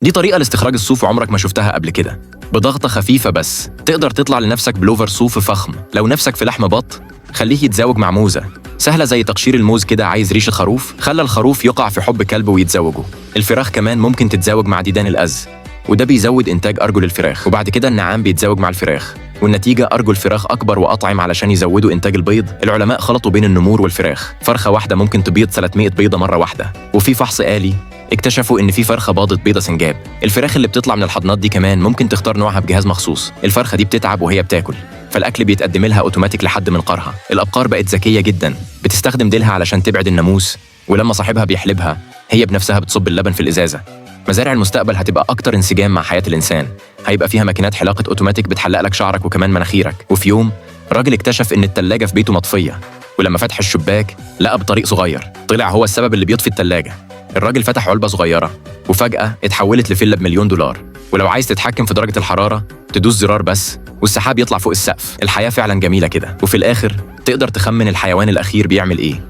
دي طريقة لاستخراج الصوف عمرك ما شفتها قبل كده. بضغطة خفيفة بس تقدر تطلع لنفسك بلوفر صوف فخم. لو نفسك في لحم بط خليه يتزاوج مع موزة سهلة زي تقشير الموز كده. عايز ريش الخروف؟ خلى الخروف يقع في حب كلب ويتزوجوا. الفراخ كمان ممكن تتزاوج مع ديدان الأز وده بيزود إنتاج أرجل الفراخ. وبعد كده النعام بيتزاوج مع الفراخ والنتيجة أرجل فراخ أكبر وأطعم علشان يزودوا إنتاج البيض. العلماء خلطوا بين النمور والفراخ. فرخة واحدة ممكن تبيض 300 بيضة مرة واحدة. وفي فحص آلي اكتشفوا إن في فرخة باضت بيضة سنجاب. الفراخ اللي بتطلع من الحضنات دي كمان ممكن تختار نوعها بجهاز مخصوص. الفرخة دي بتتعب وهي بتاكل فالأكل بيتقدم لها أوتوماتيك لحد منقارها. الأبقار بقت ذكية جدا بتستخدم ديلها علشان تبعد الناموس ولما صاحبها بيحلبها هي بنفسها بتصب اللبن في الإزازة. مزارع المستقبل هتبقى أكتر انسجام مع حياة الإنسان. هيبقى فيها ماكينات حلاقة أوتوماتيك بتحلق لك شعرك وكمان مناخيرك. وفي يوم راجل اكتشف إن التلاجة في بيته مطفية ولما فتح الشباك لقى بطريق صغير طلع هو السبب اللي بيطفي التلاجة. الراجل فتح علبة صغيرة وفجأة اتحولت لفيلا ب1,000,000 $. ولو عايز تتحكم في درجة الحرارة تدوس زرار بس والسحاب يطلع فوق السقف. الحياة فعلا جميلة كده. وفي الآخر تقدر تخمن الحيوان الأخير بيعمل إيه؟